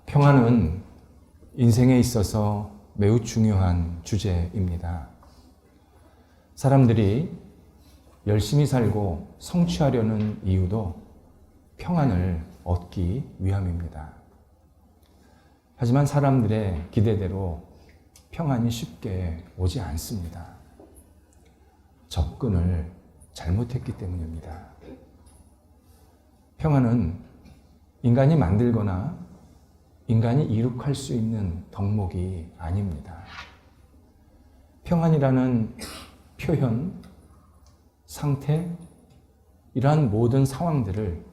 평안은 인생에 있어서 매우 중요한 주제입니다. 사람들이 열심히 살고 성취하려는 이유도 평안을 얻기 위함입니다. 하지만 사람들의 기대대로 평안이 쉽게 오지 않습니다. 접근을 잘못했기 때문입니다. 평안은 인간이 만들거나 인간이 이룩할 수 있는 덕목이 아닙니다. 평안이라는 표현, 상태, 이러한 모든 상황들을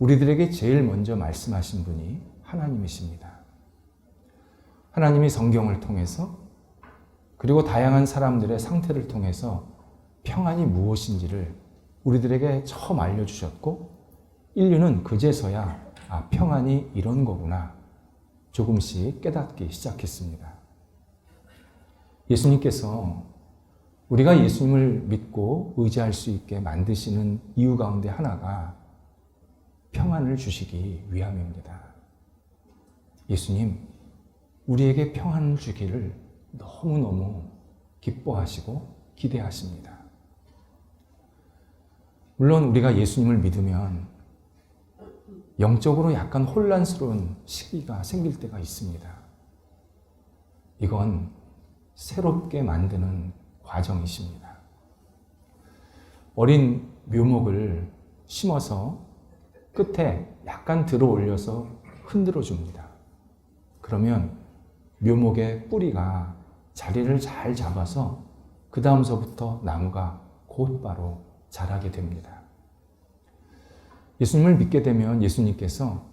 우리들에게 제일 먼저 말씀하신 분이 하나님이십니다. 하나님이 성경을 통해서 그리고 다양한 사람들의 상태를 통해서 평안이 무엇인지를 우리들에게 처음 알려주셨고 인류는 그제서야 평안이 이런 거구나 조금씩 깨닫기 시작했습니다. 예수님께서 우리가 예수님을 믿고 의지할 수 있게 만드시는 이유 가운데 하나가 평안을 주시기 위함입니다. 예수님, 우리에게 평안을 주기를 너무너무 기뻐하시고 기대하십니다. 물론 우리가 예수님을 믿으면 영적으로 약간 혼란스러운 시기가 생길 때가 있습니다. 이건 새롭게 만드는 과정이십니다. 어린 묘목을 심어서 끝에 약간 들어 올려서 흔들어 줍니다. 그러면 묘목의 뿌리가 자리를 잘 잡아서 그 다음서부터 나무가 곧바로 자라게 됩니다. 예수님을 믿게 되면 예수님께서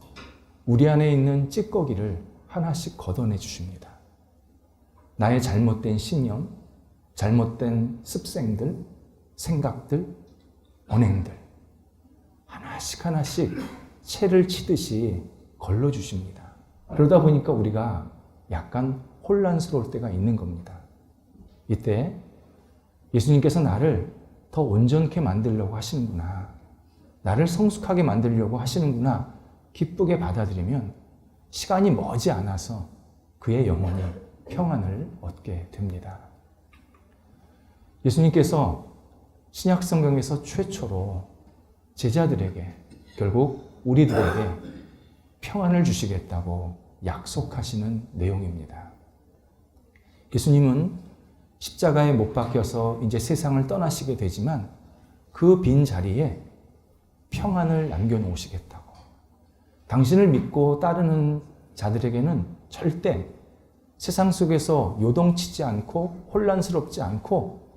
우리 안에 있는 찌꺼기를 하나씩 걷어내 주십니다. 나의 잘못된 신념, 잘못된 습생들, 생각들, 언행들 하나씩 하나씩 채를 치듯이 걸러주십니다. 그러다 보니까 우리가 약간 혼란스러울 때가 있는 겁니다. 이때 예수님께서 나를 더 온전케 만들려고 하시는구나, 나를 성숙하게 만들려고 하시는구나 기쁘게 받아들이면 시간이 머지 않아서 그의 영혼이 평안을 얻게 됩니다. 예수님께서 신약 성경에서 최초로 제자들에게, 결국 우리들에게 평안을 주시겠다고 약속하시는 내용입니다. 예수님은 십자가에 못 박혀서 이제 세상을 떠나시게 되지만 그 빈 자리에 평안을 남겨놓으시겠다고, 당신을 믿고 따르는 자들에게는 절대 세상 속에서 요동치지 않고 혼란스럽지 않고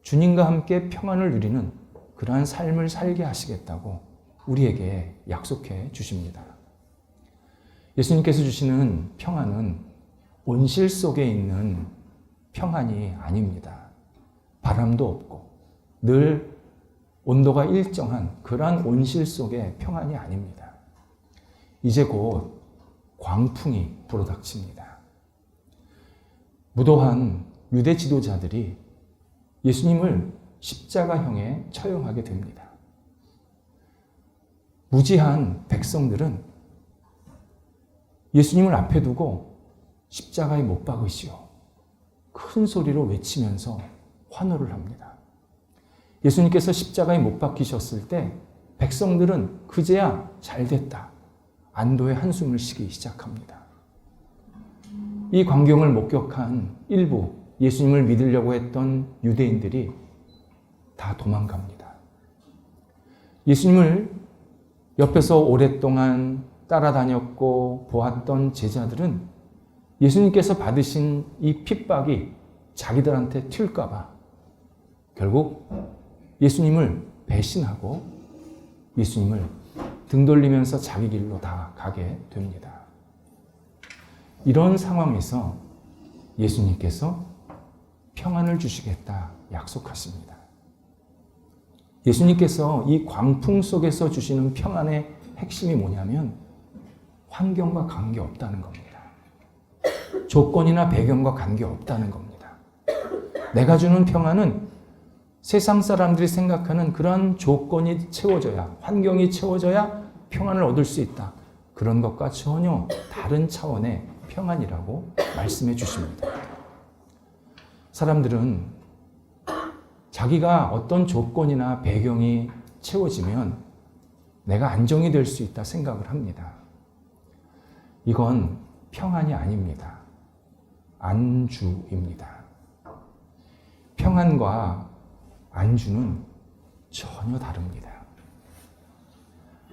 주님과 함께 평안을 누리는 그러한 삶을 살게 하시겠다고 우리에게 약속해 주십니다. 예수님께서 주시는 평안은 온실 속에 있는 평안이 아닙니다. 바람도 없고 늘 온도가 일정한 그러한 온실 속의 평안이 아닙니다. 이제 곧 광풍이 불어닥칩니다. 무도한 유대 지도자들이 예수님을 십자가형에 처형하게 됩니다. 무지한 백성들은 예수님을 앞에 두고 십자가에 못 박으시오 큰 소리로 외치면서 환호를 합니다. 예수님께서 십자가에 못 박히셨을 때 백성들은 그제야 잘됐다, 안도의 한숨을 쉬기 시작합니다. 이 광경을 목격한 일부 예수님을 믿으려고 했던 유대인들이 다 도망갑니다. 예수님을 옆에서 오랫동안 따라다녔고 보았던 제자들은 예수님께서 받으신 이 핍박이 자기들한테 튈까봐 결국 예수님을 배신하고 예수님을 등 돌리면서 자기 길로 다 가게 됩니다. 이런 상황에서 예수님께서 평안을 주시겠다 약속하십니다. 예수님께서 이 광풍 속에서 주시는 평안의 핵심이 뭐냐면 환경과 관계없다는 겁니다. 조건이나 배경과 관계없다는 겁니다. 내가 주는 평안은 세상 사람들이 생각하는 그런 조건이 채워져야, 환경이 채워져야 평안을 얻을 수 있다. 그런 것과 전혀 다른 차원의 평안이라고 말씀해 주십니다. 사람들은 자기가 어떤 조건이나 배경이 채워지면 내가 안정이 될 수 있다 생각을 합니다. 이건 평안이 아닙니다. 안주입니다. 평안과 안주는 전혀 다릅니다.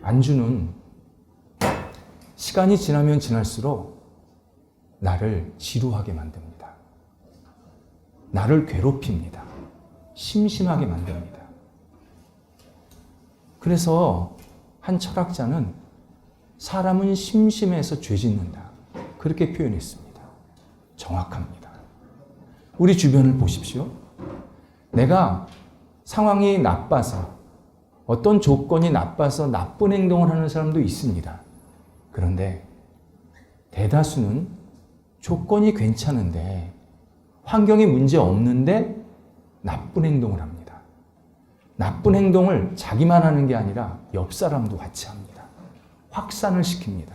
안주는 시간이 지나면 지날수록 나를 지루하게 만듭니다. 나를 괴롭힙니다. 심심하게 만듭니다. 그래서 한 철학자는 사람은 심심해서 죄 짓는다. 그렇게 표현했습니다. 정확합니다. 우리 주변을 보십시오. 내가 상황이 나빠서 어떤 조건이 나빠서 나쁜 행동을 하는 사람도 있습니다. 그런데 대다수는 조건이 괜찮은데 환경이 문제 없는데 나쁜 행동을 합니다. 나쁜 행동을 자기만 하는 게 아니라 옆 사람도 같이 합니다. 확산을 시킵니다.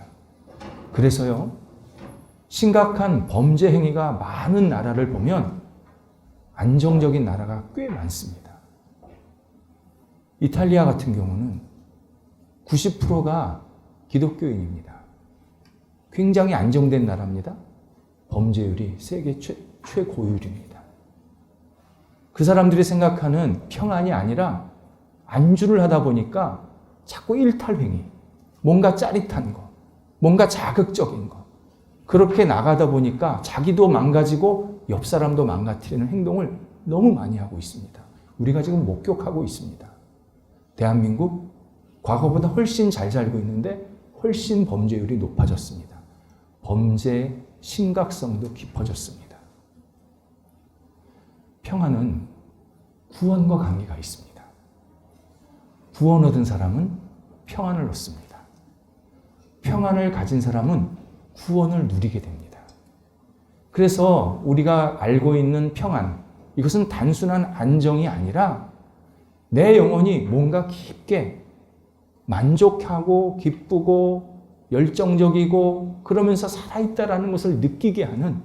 그래서요, 심각한 범죄 행위가 많은 나라를 보면 안정적인 나라가 꽤 많습니다. 이탈리아 같은 경우는 90%가 기독교인입니다. 굉장히 안정된 나라입니다. 범죄율이 세계 최고율입니다. 그 사람들이 생각하는 평안이 아니라 안주를 하다 보니까 자꾸 일탈행위, 뭔가 짜릿한 거, 뭔가 자극적인 거, 그렇게 나가다 보니까 자기도 망가지고 옆 사람도 망가뜨리는 행동을 너무 많이 하고 있습니다. 우리가 지금 목격하고 있습니다. 대한민국 과거보다 훨씬 잘 살고 있는데 훨씬 범죄율이 높아졌습니다. 범죄 심각성도 깊어졌습니다. 평안은 구원과 관계가 있습니다. 구원 얻은 사람은 평안을 얻습니다. 평안을 가진 사람은 구원을 누리게 됩니다. 그래서 우리가 알고 있는 평안, 이것은 단순한 안정이 아니라 내 영혼이 뭔가 깊게 만족하고 기쁘고 열정적이고 그러면서 살아있다라는 것을 느끼게 하는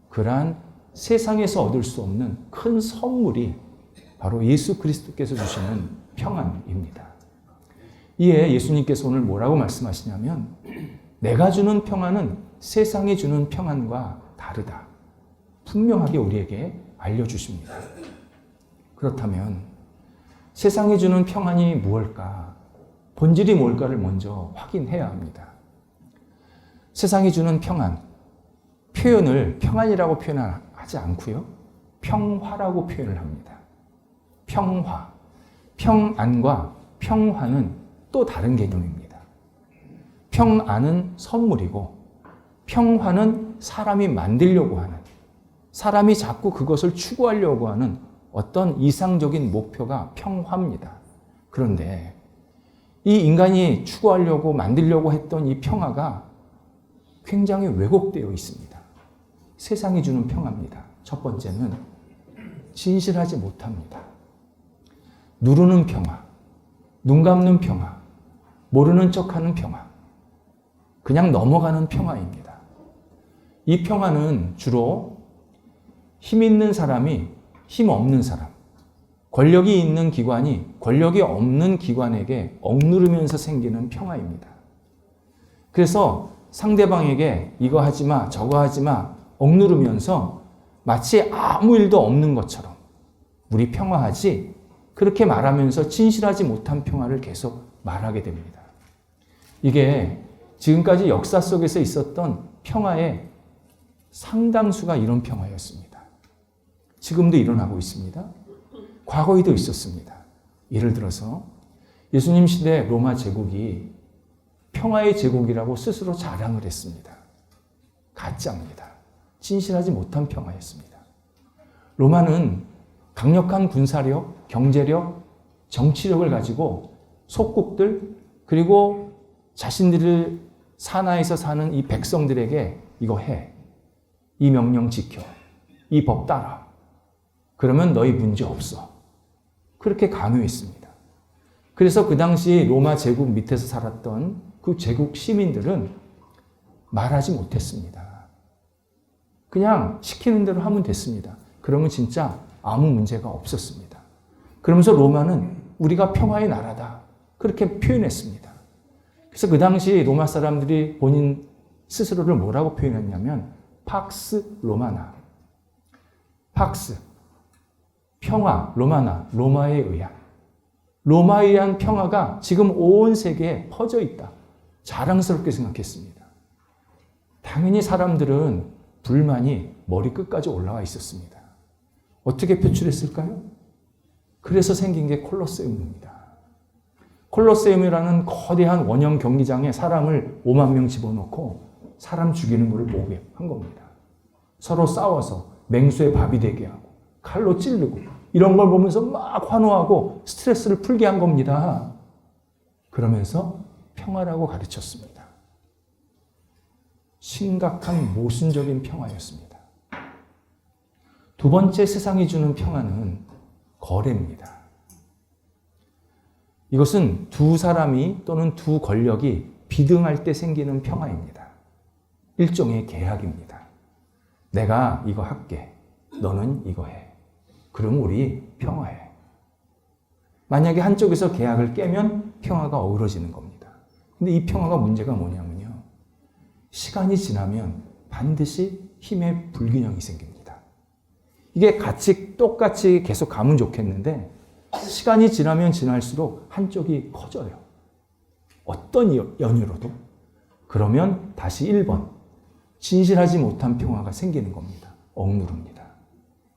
그러한 세상에서 얻을 수 없는 큰 선물이 바로 예수 그리스도께서 주시는 평안입니다. 이에 예수님께서 오늘 뭐라고 말씀하시냐면 내가 주는 평안은 세상이 주는 평안과 다르다. 분명하게 우리에게 알려주십니다. 그렇다면 세상이 주는 평안이 무엇일까? 본질이 뭘까를 먼저 확인해야 합니다. 세상이 주는 평안, 표현을 평안이라고 표현하지 않고요. 평화라고 표현을 합니다. 평화, 평안과 평화는 또 다른 개념입니다. 평안은 선물이고 평화는 사람이 만들려고 하는, 사람이 자꾸 그것을 추구하려고 하는 어떤 이상적인 목표가 평화입니다. 그런데 이 인간이 추구하려고 만들려고 했던 이 평화가 굉장히 왜곡되어 있습니다. 세상이 주는 평화입니다. 첫 번째는 진실하지 못합니다. 누르는 평화, 눈 감는 평화, 모르는 척하는 평화, 그냥 넘어가는 평화입니다. 이 평화는 주로 힘 있는 사람이 힘 없는 사람, 권력이 있는 기관이 권력이 없는 기관에게 억누르면서 생기는 평화입니다. 그래서 상대방에게 이거 하지 마, 저거 하지 마, 억누르면서 마치 아무 일도 없는 것처럼 우리 평화하지, 그렇게 말하면서 진실하지 못한 평화를 계속 말하게 됩니다. 이게 지금까지 역사 속에서 있었던 평화의 상당수가 이런 평화였습니다. 지금도 일어나고 있습니다. 과거에도 있었습니다. 예를 들어서 예수님 시대 로마 제국이 평화의 제국이라고 스스로 자랑을 했습니다. 가짜입니다. 진실하지 못한 평화였습니다. 로마는 강력한 군사력, 경제력, 정치력을 가지고 속국들, 그리고 자신들을 산하에서 사는 이 백성들에게 이거 해, 이 명령 지켜, 이 법 따라, 그러면 너희 문제 없어, 그렇게 강요했습니다. 그래서 그 당시 로마 제국 밑에서 살았던 그 제국 시민들은 말하지 못했습니다. 그냥 시키는 대로 하면 됐습니다. 그러면 진짜 아무 문제가 없었습니다. 그러면서 로마는 우리가 평화의 나라다. 그렇게 표현했습니다. 그래서 그 당시 로마 사람들이 본인 스스로를 뭐라고 표현했냐면 팍스 로마나. 팍스, 평화, 로마나, 로마에 의한. 로마에 의한 평화가 지금 온 세계에 퍼져 있다. 자랑스럽게 생각했습니다. 당연히 사람들은 불만이 머리끝까지 올라와 있었습니다. 어떻게 표출했을까요? 그래서 생긴 게 콜로세움입니다. 콜로세움이라는 거대한 원형 경기장에 사람을 5만 명 집어넣고 사람 죽이는 것을 보게 한 겁니다. 서로 싸워서 맹수의 밥이 되게 하고 칼로 찌르고 이런 걸 보면서 막 환호하고 스트레스를 풀게 한 겁니다. 그러면서 평화라고 가르쳤습니다. 심각한 모순적인 평화였습니다. 두 번째 세상이 주는 평화는 거래입니다. 이것은 두 사람이 또는 두 권력이 비등할 때 생기는 평화입니다. 일종의 계약입니다. 내가 이거 할게. 너는 이거 해. 그럼 우리 평화해. 만약에 한쪽에서 계약을 깨면 평화가 어우러지는 겁니다. 근데 이 평화가 문제가 뭐냐면요. 시간이 지나면 반드시 힘의 불균형이 생깁니다. 이게 같이 똑같이 계속 가면 좋겠는데 시간이 지나면 지날수록 한쪽이 커져요. 어떤 연유로도. 그러면 다시 1번. 진실하지 못한 평화가 생기는 겁니다. 억누릅니다.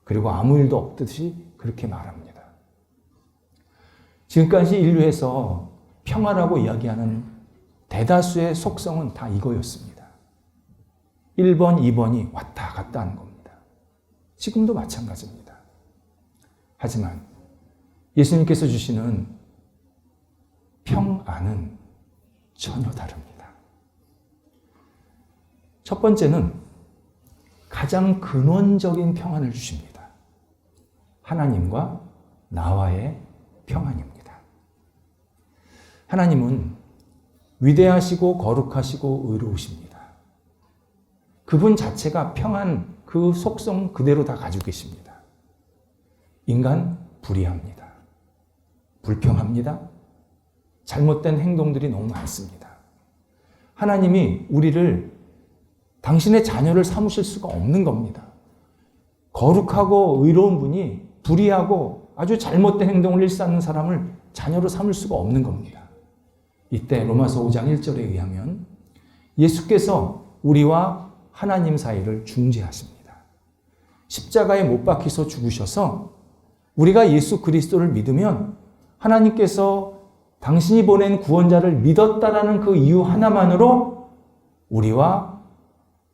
그리고 아무 일도 없듯이 그렇게 말합니다. 지금까지 인류에서 평화라고 이야기하는 대다수의 속성은 다 이거였습니다. 1번, 2번이 왔다 갔다 하는 겁니다. 지금도 마찬가지입니다. 하지만 예수님께서 주시는 평안은 전혀 다릅니다. 첫 번째는 가장 근원적인 평안을 주십니다. 하나님과 나와의 평안입니다. 하나님은 위대하시고 거룩하시고 의로우십니다. 그분 자체가 평안, 그 속성 그대로 다 가지고 계십니다. 인간 불의합니다. 불평합니다. 잘못된 행동들이 너무 많습니다. 하나님이 우리를 당신의 자녀를 삼으실 수가 없는 겁니다. 거룩하고 의로운 분이 불의하고 아주 잘못된 행동을 일삼는 사람을 자녀로 삼을 수가 없는 겁니다. 이때 로마서 5장 1절에 의하면 예수께서 우리와 하나님 사이를 중재하십니다. 십자가에 못 박히서 죽으셔서 우리가 예수 그리스도를 믿으면 하나님께서 당신이 보낸 구원자를 믿었다라는 그 이유 하나만으로 우리와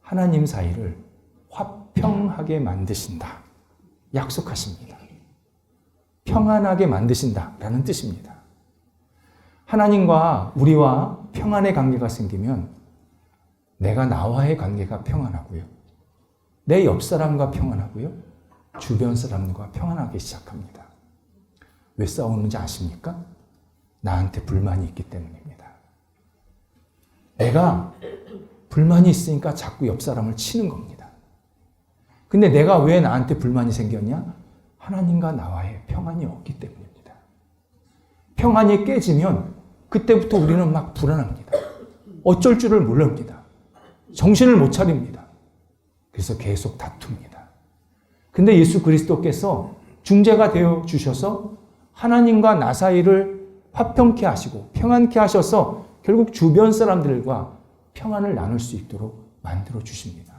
하나님 사이를 화평하게 만드신다. 약속하십니다. 평안하게 만드신다라는 뜻입니다. 하나님과 우리와 평안의 관계가 생기면 내가 나와의 관계가 평안하고요. 내 옆 사람과 평안하고요. 주변 사람과 평안하기 시작합니다. 왜 싸우는지 아십니까? 나한테 불만이 있기 때문입니다. 내가 불만이 있으니까 자꾸 옆 사람을 치는 겁니다. 근데 내가 왜 나한테 불만이 생겼냐? 하나님과 나와의 평안이 없기 때문입니다. 평안이 깨지면 그때부터 우리는 막 불안합니다. 어쩔 줄을 모릅니다. 정신을 못 차립니다. 그래서 계속 다툽니다. 근데 예수 그리스도께서 중재가 되어 주셔서 하나님과 나 사이를 화평케 하시고 평안케 하셔서 결국 주변 사람들과 평안을 나눌 수 있도록 만들어 주십니다.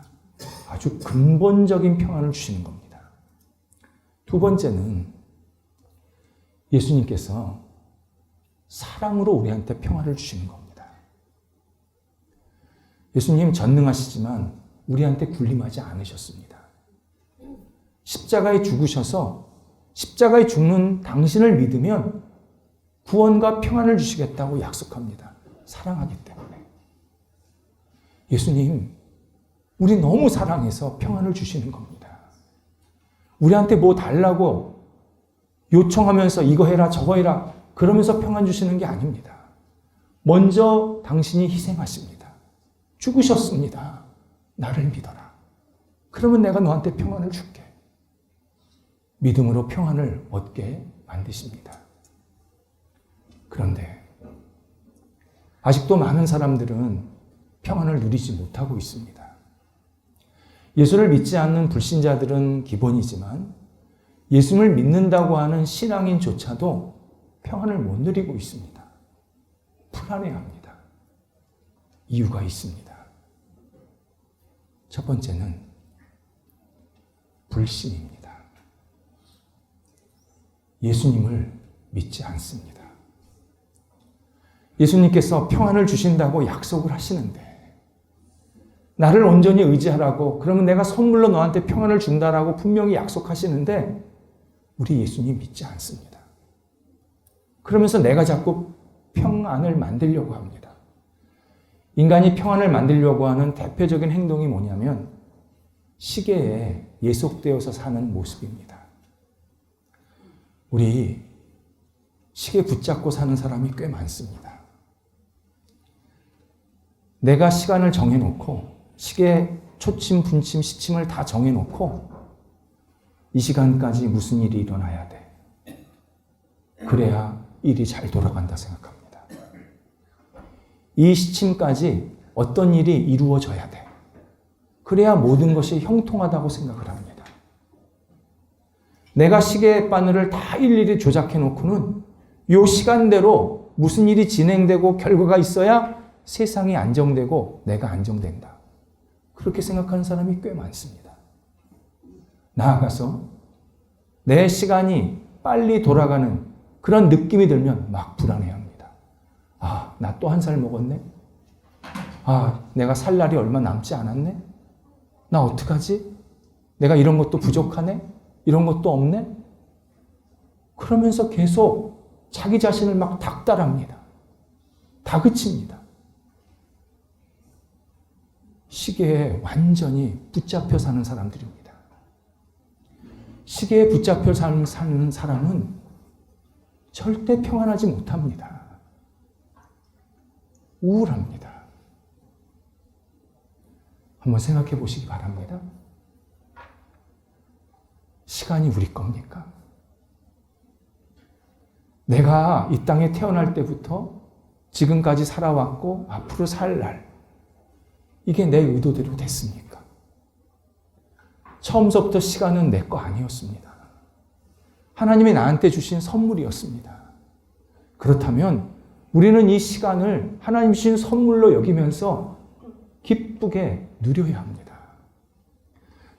아주 근본적인 평안을 주시는 겁니다. 두 번째는 예수님께서 사랑으로 우리한테 평안을 주시는 겁니다. 예수님 전능하시지만 우리한테 군림하지 않으셨습니다. 십자가에 죽으셔서 십자가에 죽는 당신을 믿으면 구원과 평안을 주시겠다고 약속합니다. 사랑하기 때문에. 예수님, 우리 너무 사랑해서 평안을 주시는 겁니다. 우리한테 뭐 달라고 요청하면서 이거 해라 저거 해라 그러면서 평안 주시는 게 아닙니다. 먼저 당신이 희생하십니다. 죽으셨습니다. 나를 믿어라. 그러면 내가 너한테 평안을 줄게. 믿음으로 평안을 얻게 만드십니다. 그런데 아직도 많은 사람들은 평안을 누리지 못하고 있습니다. 예수를 믿지 않는 불신자들은 기본이지만 예수를 믿는다고 하는 신앙인조차도 평안을 못 누리고 있습니다. 불안해합니다. 이유가 있습니다. 첫 번째는 불신입니다. 예수님을 믿지 않습니다. 예수님께서 평안을 주신다고 약속을 하시는데 나를 온전히 의지하라고 그러면 내가 선물로 너한테 평안을 준다라고 분명히 약속하시는데 우리 예수님 믿지 않습니다. 그러면서 내가 자꾸 평안을 만들려고 합니다. 인간이 평안을 만들려고 하는 대표적인 행동이 뭐냐면 시계에 예속되어서 사는 모습입니다. 우리 시계 붙잡고 사는 사람이 꽤 많습니다. 내가 시간을 정해놓고 시계 초침, 분침, 시침을 다 정해놓고 이 시간까지 무슨 일이 일어나야 돼. 그래야 일이 잘 돌아간다 생각합니다. 이 시침까지 어떤 일이 이루어져야 돼. 그래야 모든 것이 형통하다고 생각을 합니다. 내가 시계 바늘을 다 일일이 조작해 놓고는 이 시간대로 무슨 일이 진행되고 결과가 있어야 세상이 안정되고 내가 안정된다. 그렇게 생각하는 사람이 꽤 많습니다. 나아가서 내 시간이 빨리 돌아가는 그런 느낌이 들면 막 불안해합니다. 아, 나 또 한 살 먹었네? 아, 내가 살 날이 얼마 남지 않았네? 나 어떡하지? 내가 이런 것도 부족하네? 이런 것도 없네? 그러면서 계속 자기 자신을 막 닥달합니다. 다그칩니다. 시계에 완전히 붙잡혀 사는 사람들입니다. 시계에 붙잡혀 사는 사람은 절대 평안하지 못합니다. 우울합니다. 한번 생각해 보시기 바랍니다. 시간이 우리 겁니까? 내가 이 땅에 태어날 때부터 지금까지 살아왔고 앞으로 살 날, 이게 내 의도대로 됐습니까? 처음서부터 시간은 내 거 아니었습니다. 하나님이 나한테 주신 선물이었습니다. 그렇다면 우리는 이 시간을 하나님 주신 선물로 여기면서 기쁘게 누려야 합니다.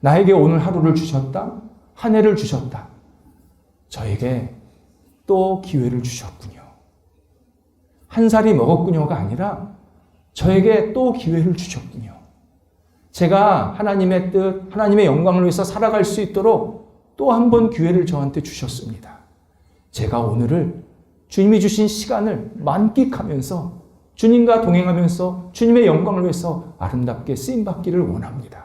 나에게 오늘 하루를 주셨다. 한 해를 주셨다. 저에게 또 기회를 주셨군요. 한 살이 먹었군요가 아니라 저에게 또 기회를 주셨군요. 제가 하나님의 뜻, 하나님의 영광을 위해서 살아갈 수 있도록 또 한 번 기회를 저한테 주셨습니다. 제가 오늘을 주님이 주신 시간을 만끽하면서 주님과 동행하면서 주님의 영광을 위해서 아름답게 쓰임받기를 원합니다.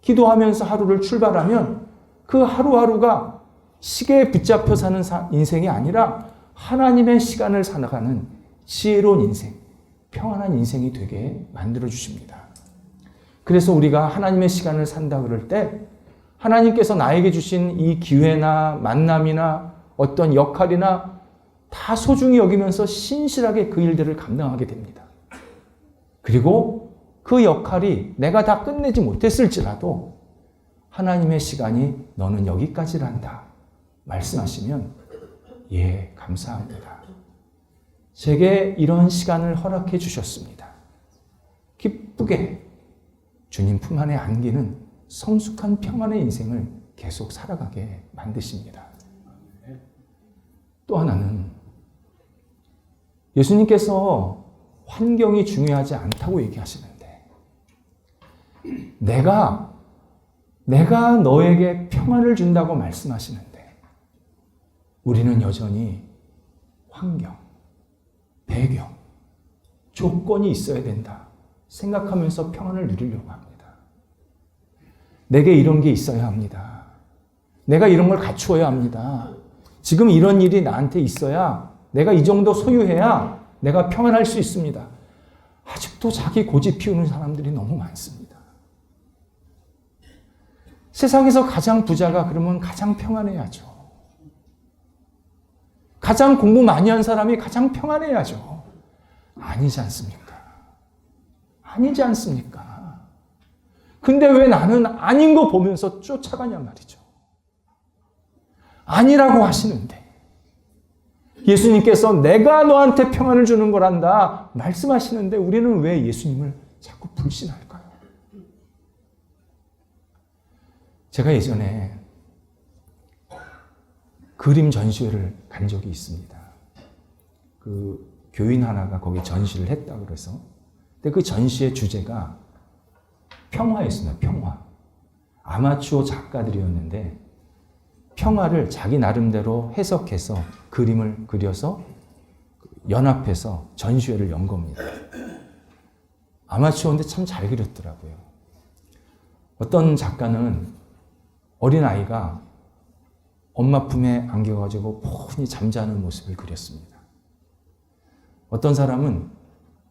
기도하면서 하루를 출발하면 그 하루하루가 시계에 붙잡혀 사는 인생이 아니라 하나님의 시간을 살아가는 지혜로운 인생, 평안한 인생이 되게 만들어주십니다. 그래서 우리가 하나님의 시간을 산다 그럴 때 하나님께서 나에게 주신 이 기회나 만남이나 어떤 역할이나 다 소중히 여기면서 신실하게 그 일들을 감당하게 됩니다. 그리고 그 역할이 내가 다 끝내지 못했을지라도 하나님의 시간이 너는 여기까지란다 말씀하시면 예, 감사합니다. 제게 이런 시간을 허락해 주셨습니다. 기쁘게 주님 품 안에 안기는 성숙한 평안의 인생을 계속 살아가게 만드십니다. 또 하나는 예수님께서 환경이 중요하지 않다고 얘기하시는데 내가 너에게 평안을 준다고 말씀하시는데 우리는 여전히 환경, 배경, 조건이 있어야 된다 생각하면서 평안을 누리려고 합니다. 내게 이런 게 있어야 합니다. 내가 이런 걸 갖추어야 합니다. 지금 이런 일이 나한테 있어야 내가 이 정도 소유해야 내가 평안할 수 있습니다. 아직도 자기 고집 피우는 사람들이 너무 많습니다. 세상에서 가장 부자가 그러면 가장 평안해야죠. 가장 공부 많이 한 사람이 가장 평안해야죠. 아니지 않습니까? 아니지 않습니까? 근데 왜 나는 아닌 거 보면서 쫓아가냐 말이죠. 아니라고 하시는데 예수님께서 내가 너한테 평안을 주는 거란다 말씀하시는데 우리는 왜 예수님을 자꾸 불신할까요? 제가 예전에 그림 전시회를 간 적이 있습니다. 그 교인 하나가 거기 전시를 했다고 그래서. 근데 그 전시의 주제가 평화였습니다. 평화. 아마추어 작가들이었는데 평화를 자기 나름대로 해석해서 그림을 그려서 연합해서 전시회를 연 겁니다. 아마추어인데 참 잘 그렸더라고요. 어떤 작가는 어린아이가 엄마 품에 안겨가지고 폰히 잠자는 모습을 그렸습니다. 어떤 사람은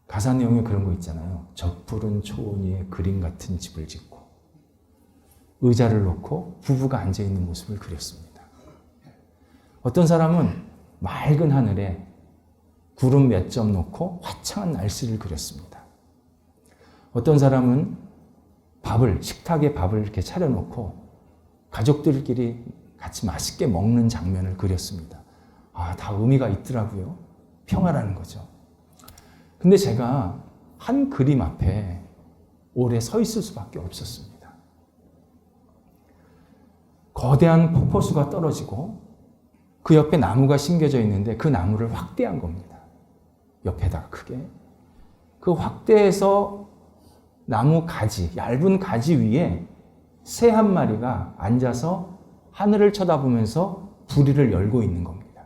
가사 내용에 그런 거 있잖아요. 저 푸른 초원 위에 그림 같은 집을 짓고 의자를 놓고 부부가 앉아있는 모습을 그렸습니다. 어떤 사람은 맑은 하늘에 구름 몇 점 놓고 화창한 날씨를 그렸습니다. 어떤 사람은 식탁에 밥을 이렇게 차려놓고 가족들끼리 같이 맛있게 먹는 장면을 그렸습니다. 다 의미가 있더라고요. 평화라는 거죠. 근데 제가 한 그림 앞에 오래 서 있을 수밖에 없었습니다. 거대한 폭포수가 떨어지고 그 옆에 나무가 심겨져 있는데 그 나무를 확대한 겁니다. 옆에다가 크게. 그 확대해서 나무 가지, 얇은 가지 위에 새 한 마리가 앉아서 하늘을 쳐다보면서 부리를 열고 있는 겁니다.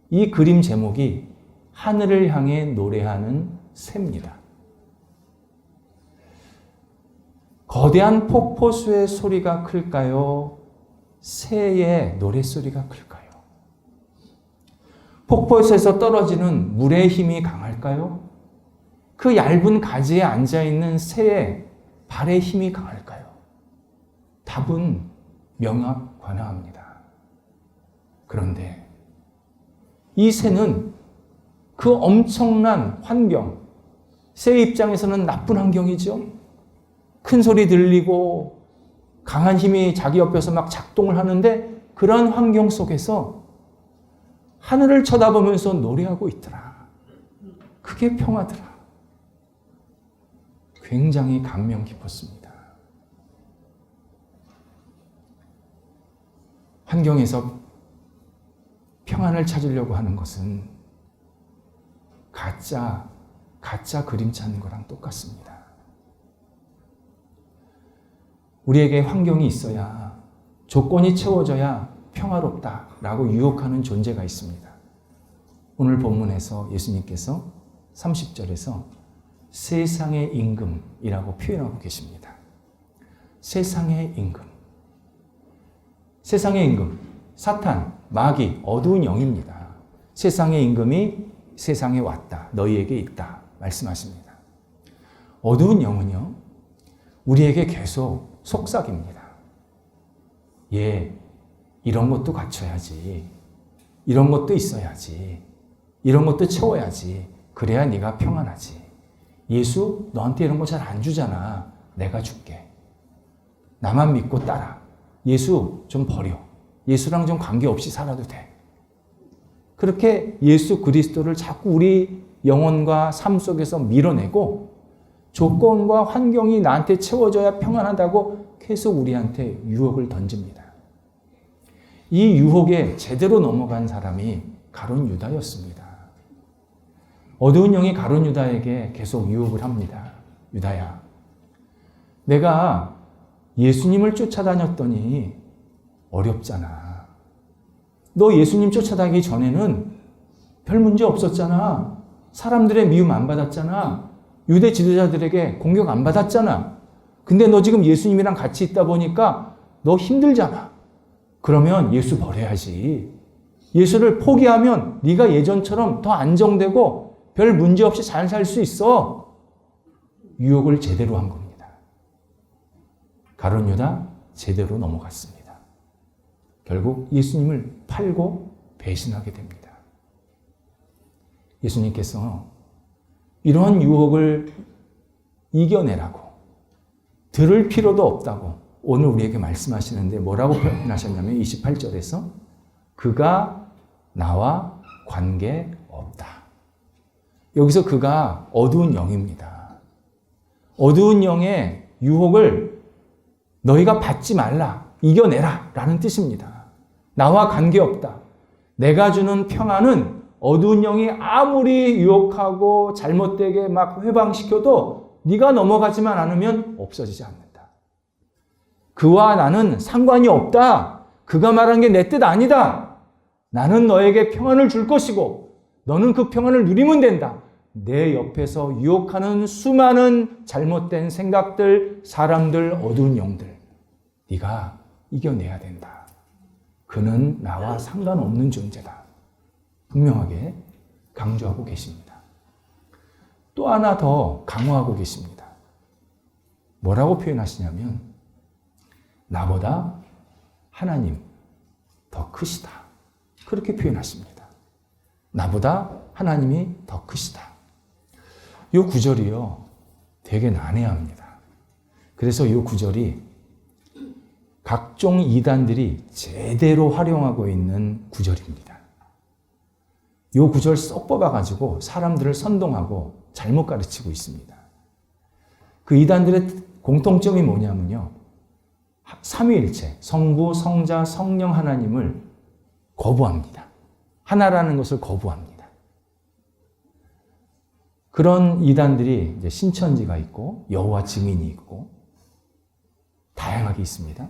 이 그림 제목이 하늘을 향해 노래하는 새입니다. 거대한 폭포수의 소리가 클까요? 새의 노랫소리가 클까요? 폭포수에서 떨어지는 물의 힘이 강할까요? 그 얇은 가지에 앉아있는 새의 발의 힘이 강할까요? 답은 명확관화합니다. 그런데 이 새는 그 엄청난 환경, 새 입장에서는 나쁜 환경이죠. 큰 소리 들리고 강한 힘이 자기 옆에서 막 작동을 하는데 그러한 환경 속에서 하늘을 쳐다보면서 노래하고 있더라. 그게 평화더라. 굉장히 감명 깊었습니다. 환경에서 평안을 찾으려고 하는 것은 가짜 그림 찾는 거랑 똑같습니다. 우리에게 환경이 있어야, 조건이 채워져야 평화롭다라고 유혹하는 존재가 있습니다. 오늘 본문에서 예수님께서 30절에서 세상의 임금이라고 표현하고 계십니다. 세상의 임금. 세상의 임금, 사탄, 마귀, 어두운 영입니다. 세상의 임금이 세상에 왔다. 너희에게 있다. 말씀하십니다. 어두운 영은요, 우리에게 계속 속삭입니다. 이런 것도 갖춰야지. 이런 것도 있어야지. 이런 것도 채워야지. 그래야 네가 평안하지. 예수 너한테 이런 거 잘 안 주잖아. 내가 줄게. 나만 믿고 따라. 예수 좀 버려. 예수랑 좀 관계없이 살아도 돼. 그렇게 예수 그리스도를 자꾸 우리 영혼과 삶 속에서 밀어내고 조건과 환경이 나한테 채워져야 평안하다고 계속 우리한테 유혹을 던집니다. 이 유혹에 제대로 넘어간 사람이 가룟 유다였습니다. 어두운 영이 가룟 유다에게 계속 유혹을 합니다. 유다야, 내가 예수님을 쫓아다녔더니 어렵잖아. 너 예수님 쫓아다니기 전에는 별 문제 없었잖아. 사람들의 미움 안 받았잖아. 유대 지도자들에게 공격 안 받았잖아. 근데 너 지금 예수님이랑 같이 있다 보니까 너 힘들잖아. 그러면 예수 버려야지. 예수를 포기하면 네가 예전처럼 더 안정되고 별 문제 없이 잘 살 수 있어. 유혹을 제대로 한 겁니다. 가룟 유다 제대로 넘어갔습니다. 결국 예수님을 팔고 배신하게 됩니다. 예수님께서 이런 유혹을 이겨내라고, 들을 필요도 없다고 오늘 우리에게 말씀하시는데 뭐라고 표현하셨냐면 28절에서 그가 나와 관계없다. 여기서 그가 어두운 영입니다. 어두운 영의 유혹을 너희가 받지 말라, 이겨내라 라는 뜻입니다. 나와 관계없다. 내가 주는 평안은 어두운 영이 아무리 유혹하고 잘못되게 막 회방시켜도 네가 넘어가지만 않으면 없어지지 않는다. 그와 나는 상관이 없다. 그가 말한 게 내 뜻 아니다. 나는 너에게 평안을 줄 것이고 너는 그 평안을 누리면 된다. 내 옆에서 유혹하는 수많은 잘못된 생각들, 사람들, 어두운 영들 네가 이겨내야 된다. 그는 나와 상관없는 존재다. 분명하게 강조하고 계십니다. 또 하나 더 강화하고 계십니다. 뭐라고 표현하시냐면 나보다 하나님 더 크시다. 그렇게 표현하십니다. 나보다 하나님이 더 크시다. 이 구절이요, 되게 난해합니다. 그래서 이 구절이 각종 이단들이 제대로 활용하고 있는 구절입니다. 이 구절 쏙 뽑아가지고 사람들을 선동하고 잘못 가르치고 있습니다. 그 이단들의 공통점이 뭐냐면요, 삼위일체, 성부, 성자, 성령 하나님을 거부합니다. 하나라는 것을 거부합니다. 그런 이단들이 이제 신천지가 있고 여호와 증인이 있고 다양하게 있습니다.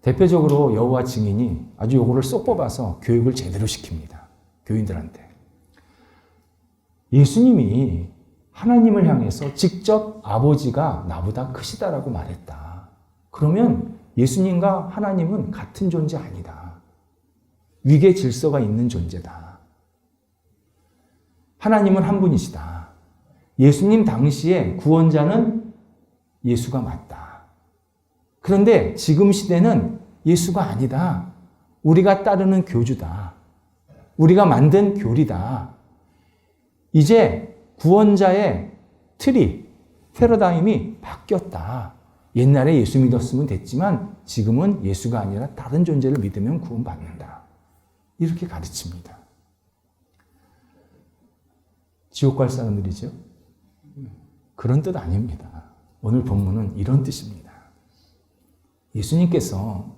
대표적으로 여호와 증인이 아주 요거를 쏙 뽑아서 교육을 제대로 시킵니다. 교인들한테. 예수님이 하나님을 향해서 직접 아버지가 나보다 크시다라고 말했다. 그러면 예수님과 하나님은 같은 존재 아니다. 위계 질서가 있는 존재다. 하나님은 한 분이시다. 예수님 당시에 구원자는 예수가 맞다. 그런데 지금 시대는 예수가 아니다. 우리가 따르는 교주다. 우리가 만든 교리다. 이제 구원자의 틀이, 패러다임이 바뀌었다. 옛날에 예수 믿었으면 됐지만 지금은 예수가 아니라 다른 존재를 믿으면 구원받는다. 이렇게 가르칩니다. 지옥 갈 사람들이죠? 그런 뜻 아닙니다. 오늘 본문은 이런 뜻입니다. 예수님께서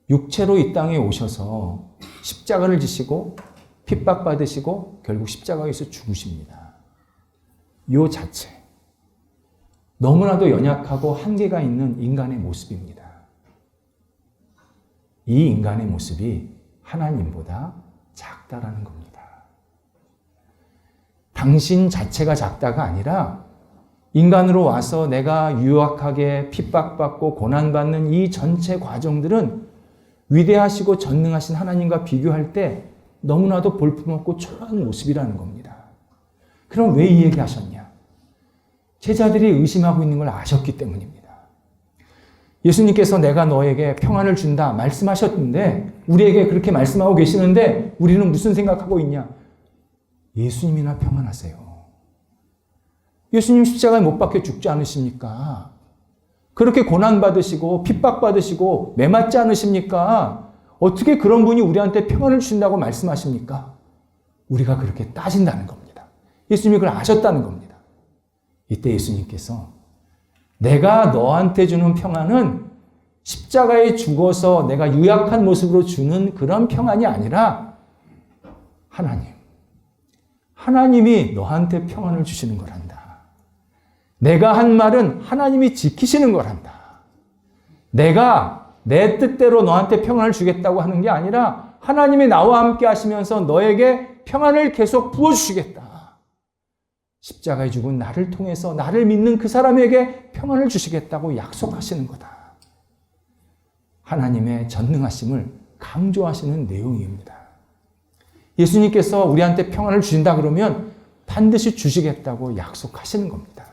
육체로 이 땅에 오셔서 십자가를 지시고 핍박받으시고 결국 십자가에서 죽으십니다. 이 자체, 너무나도 연약하고 한계가 있는 인간의 모습입니다. 이 인간의 모습이 하나님보다 작다라는 겁니다. 당신 자체가 작다가 아니라 인간으로 와서 내가 유약하게 핍박받고 고난받는 이 전체 과정들은 위대하시고 전능하신 하나님과 비교할 때 너무나도 볼품없고 초라한 모습이라는 겁니다. 그럼 왜 이 얘기 하셨냐? 제자들이 의심하고 있는 걸 아셨기 때문입니다. 예수님께서 내가 너에게 평안을 준다 말씀하셨는데 우리에게 그렇게 말씀하고 계시는데 우리는 무슨 생각하고 있냐? 예수님이나 평안하세요. 예수님 십자가에 못 박혀 죽지 않으십니까? 그렇게 고난받으시고 핍박받으시고 매맞지 않으십니까? 어떻게 그런 분이 우리한테 평안을 주신다고 말씀하십니까? 우리가 그렇게 따진다는 겁니다. 예수님이 그걸 아셨다는 겁니다. 이때 예수님께서 내가 너한테 주는 평안은 십자가에 죽어서 내가 유약한 모습으로 주는 그런 평안이 아니라 하나님이 너한테 평안을 주시는 거란다. 내가 한 말은 하나님이 지키시는 거란다. 내가 내 뜻대로 너한테 평안을 주겠다고 하는 게 아니라 하나님이 나와 함께 하시면서 너에게 평안을 계속 부어주시겠다. 십자가에 죽은 나를 통해서 나를 믿는 그 사람에게 평안을 주시겠다고 약속하시는 거다. 하나님의 전능하심을 강조하시는 내용입니다. 예수님께서 우리한테 평안을 주신다 그러면 반드시 주시겠다고 약속하시는 겁니다.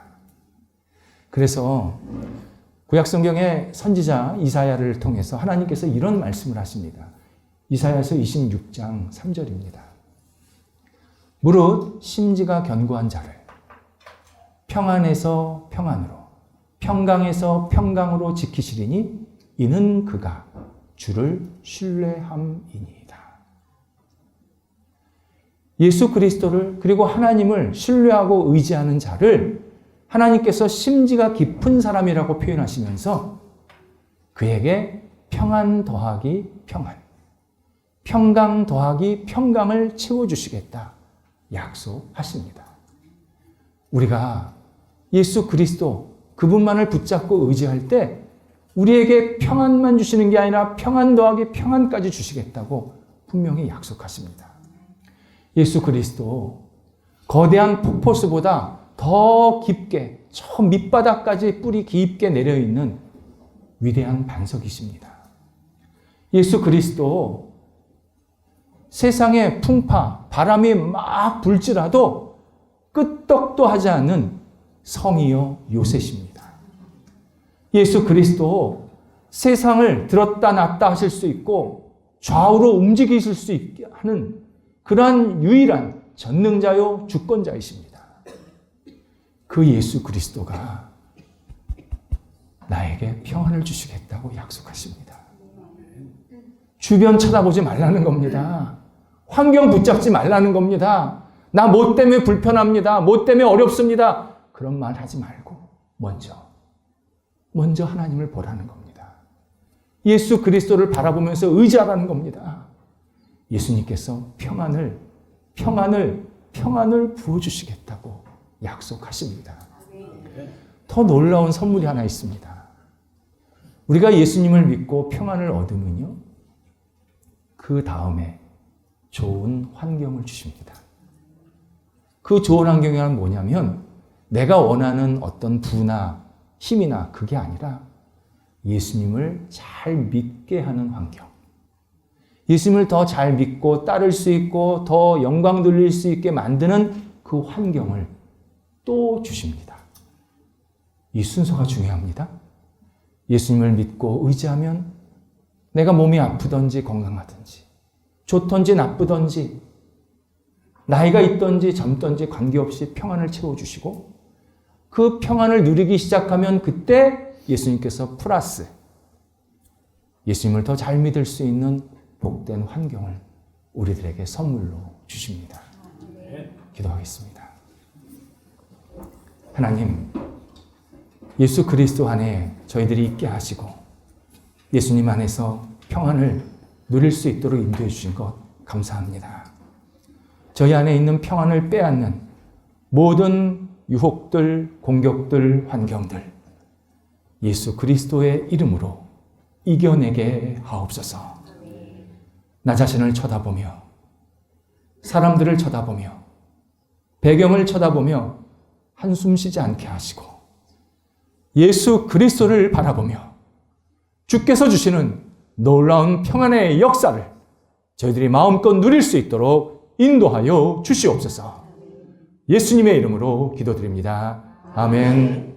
그래서 구약성경의 선지자 이사야를 통해서 하나님께서 이런 말씀을 하십니다. 이사야서 26장 3절입니다. 무릇 심지가 견고한 자를 평안에서 평안으로 평강에서 평강으로 지키시리니 이는 그가 주를 신뢰함이니이다. 예수 그리스도를 그리고 하나님을 신뢰하고 의지하는 자를 하나님께서 심지가 깊은 사람이라고 표현하시면서 그에게 평안 더하기 평안, 평강 더하기 평강을 채워주시겠다 약속하십니다. 우리가 예수 그리스도 그분만을 붙잡고 의지할 때 우리에게 평안만 주시는 게 아니라 평안 더하기 평안까지 주시겠다고 분명히 약속하십니다. 예수 그리스도 거대한 폭포수보다 더 깊게 저 밑바닥까지 뿌리 깊게 내려있는 위대한 반석이십니다. 예수 그리스도 세상의 풍파, 바람이 막 불지라도 끄떡도 하지 않는 성이요 요새십니다. 예수 그리스도 세상을 들었다 놨다 하실 수 있고 좌우로 움직이실 수 있게 하는 그러한 유일한 전능자요 주권자이십니다. 그 예수 그리스도가 나에게 평안을 주시겠다고 약속하십니다. 주변 쳐다보지 말라는 겁니다. 환경 붙잡지 말라는 겁니다. 나 뭐 때문에 불편합니다. 뭐 때문에 어렵습니다. 그런 말 하지 말고 먼저 하나님을 보라는 겁니다. 예수 그리스도를 바라보면서 의지하라는 겁니다. 예수님께서 평안을 부어주시겠다고 약속하십니다. 더 놀라운 선물이 하나 있습니다. 우리가 예수님을 믿고 평안을 얻으면요, 그 다음에 좋은 환경을 주십니다. 그 좋은 환경이 뭐냐면 내가 원하는 어떤 부나 힘이나 그게 아니라 예수님을 잘 믿게 하는 환경. 예수님을 더 잘 믿고 따를 수 있고 더 영광 돌릴 수 있게 만드는 그 환경을 또 주십니다. 이 순서가 중요합니다. 예수님을 믿고 의지하면 내가 몸이 아프든지 건강하든지 좋든지 나쁘든지 나이가 있든지 젊든지 관계없이 평안을 채워주시고 그 평안을 누리기 시작하면 그때 예수님께서 플러스 예수님을 더 잘 믿을 수 있는 복된 환경을 우리들에게 선물로 주십니다. 기도하겠습니다. 하나님, 예수 그리스도 안에 저희들이 있게 하시고 예수님 안에서 평안을 누릴 수 있도록 인도해 주신 것 감사합니다. 저희 안에 있는 평안을 빼앗는 모든 유혹들, 공격들, 환경들 예수 그리스도의 이름으로 이겨내게 하옵소서. 나 자신을 쳐다보며 사람들을 쳐다보며 배경을 쳐다보며 한숨 쉬지 않게 하시고 예수 그리스도를 바라보며 주께서 주시는 놀라운 평안의 역사를 저희들이 마음껏 누릴 수 있도록 인도하여 주시옵소서. 예수님의 이름으로 기도드립니다. 아멘.